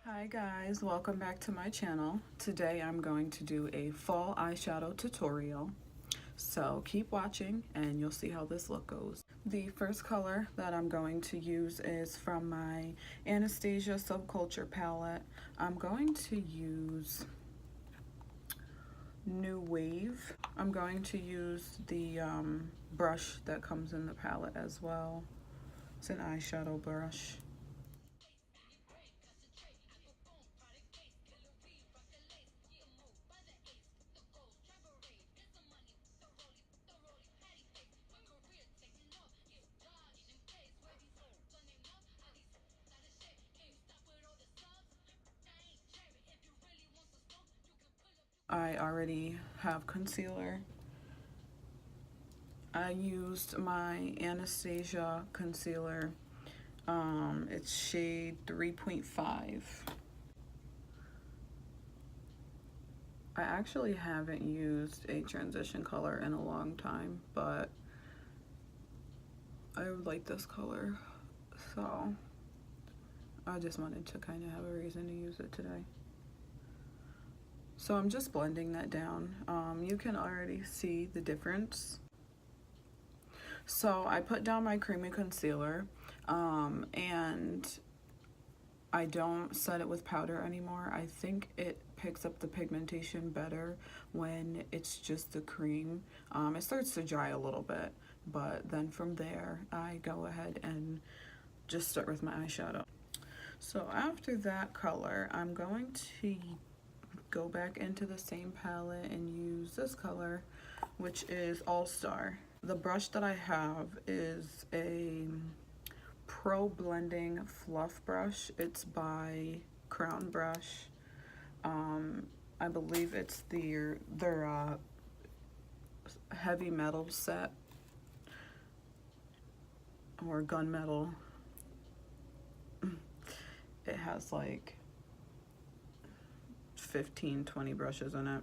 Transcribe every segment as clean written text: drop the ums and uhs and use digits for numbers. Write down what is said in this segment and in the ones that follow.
Hi guys, welcome back to my channel. Today I'm going to do a fall eyeshadow tutorial. So keep watching and you'll see how this look goes. The first color that I'm going to use is from my Anastasia Subculture palette. I'm going to use New Wave. I'm going to use the brush that comes in the palette as well. It's an eyeshadow brush. I already have concealer. I used my Anastasia concealer. It's shade 3.5. I actually haven't used a transition color in a long time, but I like this color, so I just wanted to kind of have a reason to use it today. So I'm just blending that down. You can already see the difference. So I put down my creamy concealer and I don't set it with powder anymore. I think it picks up the pigmentation better when it's just the cream. It starts to dry a little bit, but then from there I go ahead and just start with my eyeshadow. So after that color, I'm going to go back into the same palette and use this color, which is All Star. The brush that I have is a Pro Blending Fluff Brush. It's by Crown Brush. I believe it's their heavy metal set or gunmetal. It has like 15-20 brushes in it.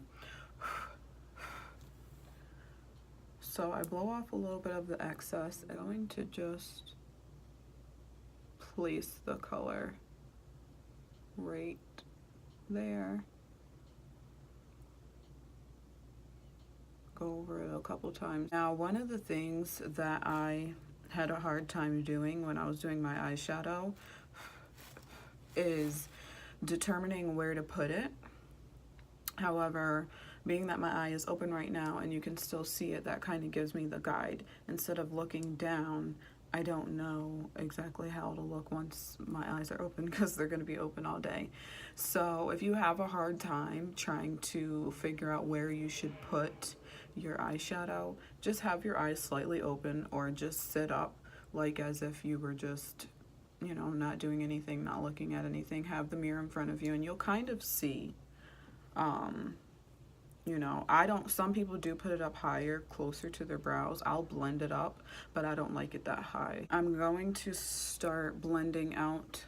So I blow off a little bit of the excess. I'm going to just place the color right there. Go over it a couple times. Now, one of the things that I had a hard time doing when I was doing my eyeshadow is determining where to put it. However, being that my eye is open right now and you can still see it, that kind of gives me the guide. Instead of looking down, I don't know exactly how to look once my eyes are open because they're going to be open all day. So if you have a hard time trying to figure out where you should put your eyeshadow, just have your eyes slightly open or just sit up like as if you were just, you know, not doing anything, not looking at anything. Have the mirror in front of you and you'll kind of see. You know, some people do put it up higher, closer to their brows. I'll blend it up, but I don't like it that high. I'm going to start blending out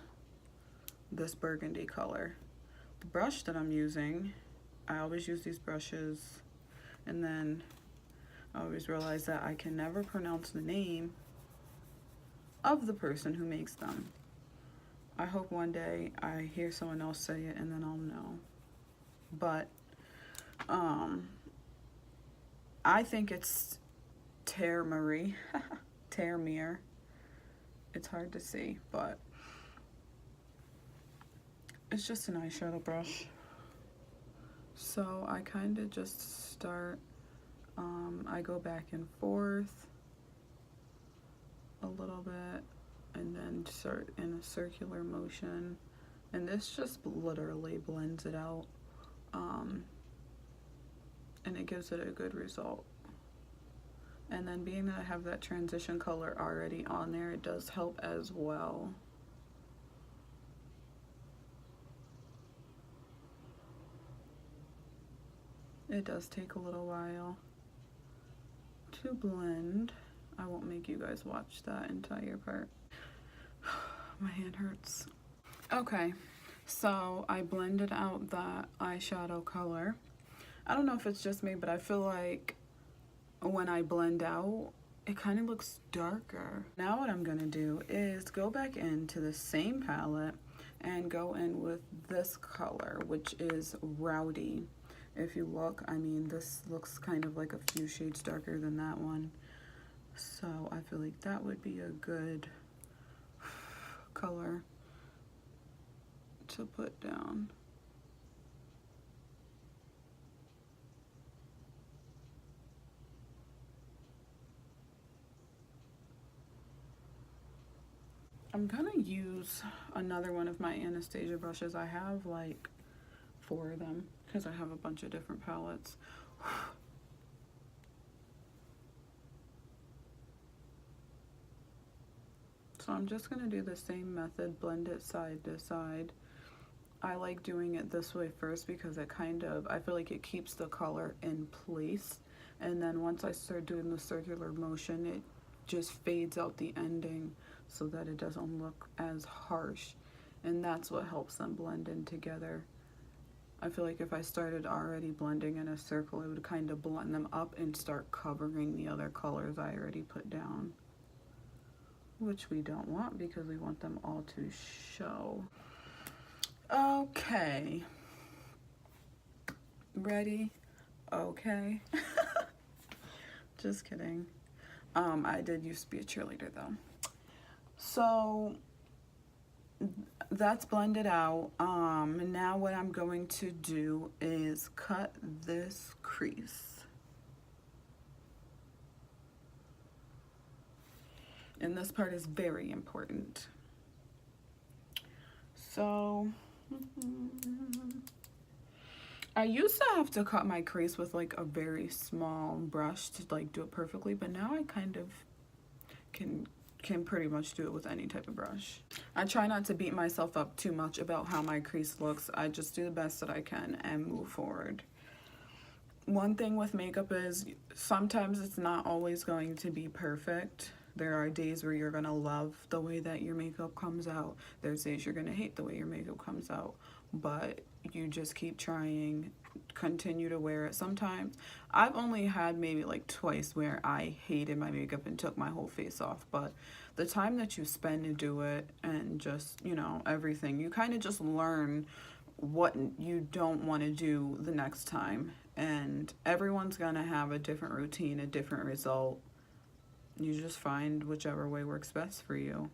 this burgundy color. The brush that I'm using, I always use these brushes, and then I always realize that I can never pronounce the name of the person who makes them. I hope one day I hear someone else say it and then I'll know. But I think it's Terre Mere. Terre Mere. It's hard to see, but it's just an eyeshadow brush. So I kind of just start, I go back and forth a little bit and then start in a circular motion. And this just literally blends it out. And it gives it a good result. And then being that I have that transition color already on there, it does help as well. It does take a little while to blend. I won't make you guys watch that entire part. My hand hurts. Okay, so I blended out that eyeshadow color. I don't know if it's just me, but I feel like when I blend out, it kind of looks darker. Now what I'm gonna do is go back into the same palette and go in with this color, which is Rowdy. If you look, I mean, this looks kind of like a few shades darker than that one. So I feel like that would be a good color to put down. I'm gonna use another one of my Anastasia brushes. I have like 4 of them because I have a bunch of different palettes. So I'm just gonna do the same method, blend it side to side. I like doing it this way first because it kind of, I feel like it keeps the color in place. And then once I start doing the circular motion, it just fades out the ending so that it doesn't look as harsh. And that's what helps them blend in together. I feel like if I started already blending in a circle, it would kind of blend them up and start covering the other colors I already put down, which we don't want because we want them all to show. Okay. Ready? Okay. Just kidding. I did used to be a cheerleader though. So that's blended out. Now what I'm going to do is cut this crease. And this part is very important. So I used to have to cut my crease with like a very small brush to like do it perfectly, but now I kind of can pretty much do it with any type of brush. I try not to beat myself up too much about how my crease looks. I just do the best that I can and move forward. One thing with makeup is sometimes it's not always going to be perfect. There are days where you're gonna love the way that your makeup comes out. There's days you're gonna hate the way your makeup comes out, but you just keep trying, continue to wear it. Sometimes I've only had maybe like twice where I hated my makeup and took my whole face off, but the time that you spend to do it and just, you know, everything, you kind of just learn what you don't want to do the next time. And everyone's gonna have a different routine, a different result. You just find whichever way works best for you.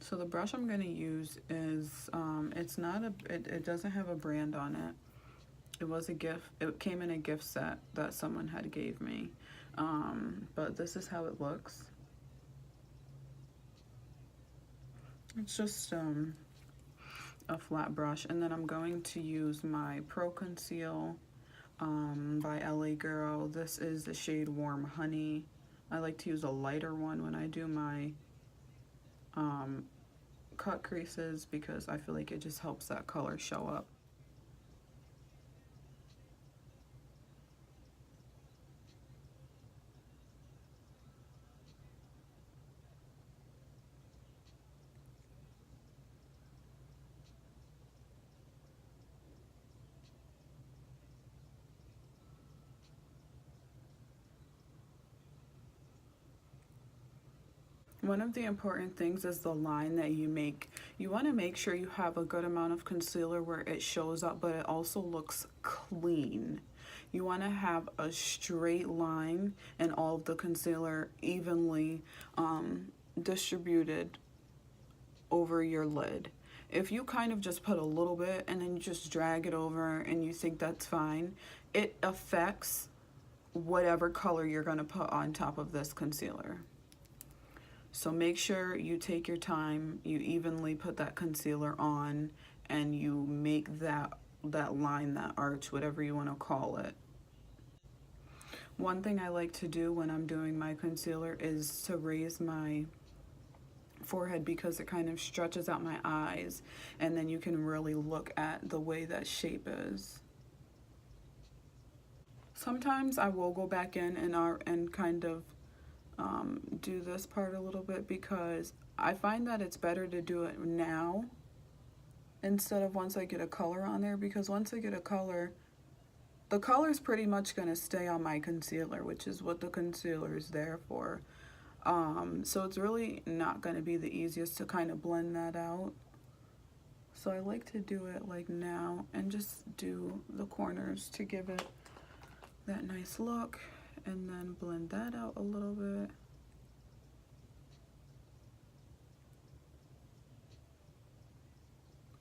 So the brush I'm going to use is, it's not a, it doesn't have a brand on it. It was a gift, it came in a gift set that someone had gave me. But this is how it looks. It's just a flat brush. And then I'm going to use my Pro Conceal by LA Girl. This is the shade Warm Honey. I like to use a lighter one when I do my cut creases because I feel like it just helps that color show up. One of the important things is the line that you make. You want to make sure you have a good amount of concealer where it shows up, but it also looks clean. You want to have a straight line and all of the concealer evenly distributed over your lid. If you kind of just put a little bit and then you just drag it over and you think that's fine, it affects whatever color you're going to put on top of this concealer. So make sure you take your time, you evenly put that concealer on, and you make that line, that arch, whatever you want to call it. One thing I like to do when I'm doing my concealer is to raise my forehead because it kind of stretches out my eyes, and then you can really look at the way that shape is. Sometimes I will go back in and kind of do this part a little bit because I find that it's better to do it now instead of once I get a color on there, because once I get a color, the color's pretty much going to stay on my concealer, which is what the concealer is there for. So it's really not going to be the easiest to kind of blend that out. So I like to do it like now and just do the corners to give it that nice look, and then blend that out a little bit.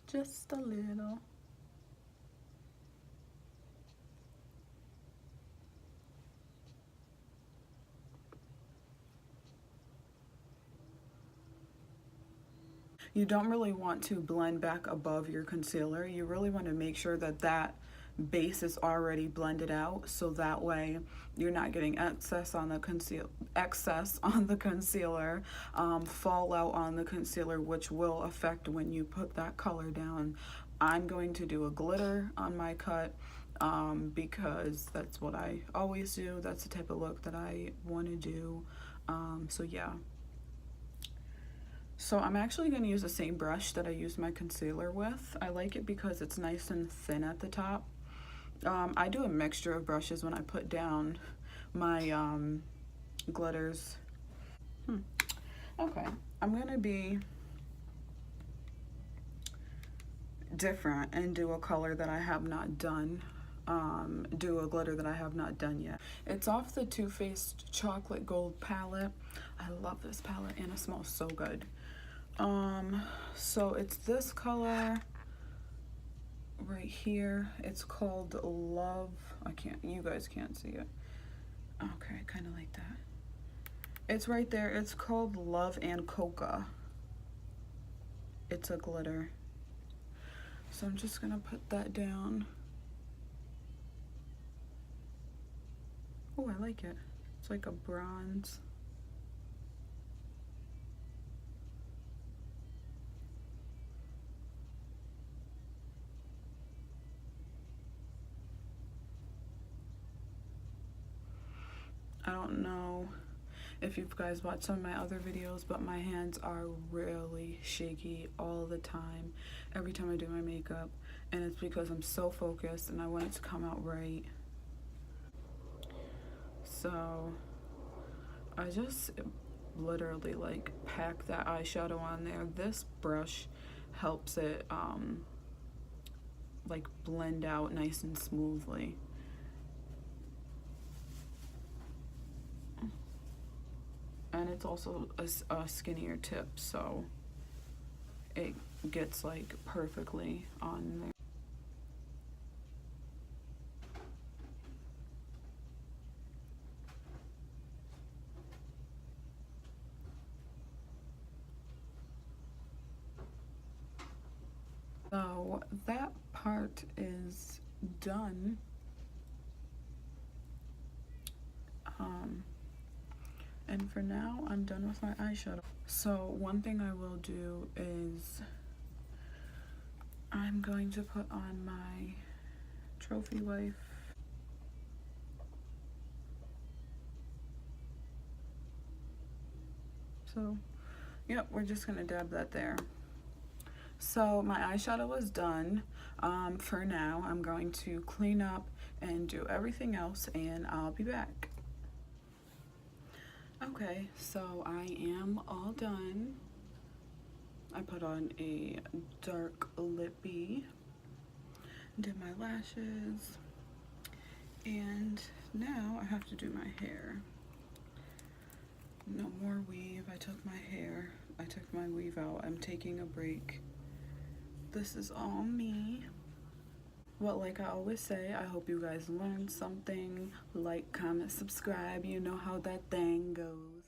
Just a little. You don't really want to blend back above your concealer. You really want to make sure that that base is already blended out, so that way you're not getting excess on the concealer, fallout on the concealer, which will affect when you put that color down. I'm going to do a glitter on my cut because that's what I always do. That's the type of look that I want to do. So yeah. So I'm actually going to use the same brush that I used my concealer with. I like it because it's nice and thin at the top. I do a mixture of brushes when I put down my glitters. Okay, I'm going to be different and do a color that I have not done. Do a glitter that I have not done yet. It's off the Too Faced Chocolate Gold palette. I love this palette and it smells so good. So it's this color right here. It's called Love. You guys can't see it. Okay, kind of like that. It's right there. It's called Love and Coca. It's a glitter. So I'm just gonna put that down. Oh, I like it. It's like a bronze. I don't know if you guys watch some of my other videos, but my hands are really shaky all the time, every time I do my makeup, and it's because I'm so focused and I want it to come out right. So I just literally like pack that eyeshadow on there. This brush helps it like blend out nice and smoothly. And it's also a skinnier tip, so it gets like perfectly on there. So that part is done. And for now, I'm done with my eyeshadow. So one thing I will do is I'm going to put on my Trophy Wife. So, yep, we're just gonna dab that there. So my eyeshadow is done. For now, I'm going to clean up and do everything else, and I'll be back. Okay, so I am all done. I put on a dark lippy, did my lashes, and now I have to do my hair. No more weave. I took my weave out. I'm taking a break. This is all me. Well, like I always say, I hope you guys learned something. Like, comment, subscribe. You know how that thing goes.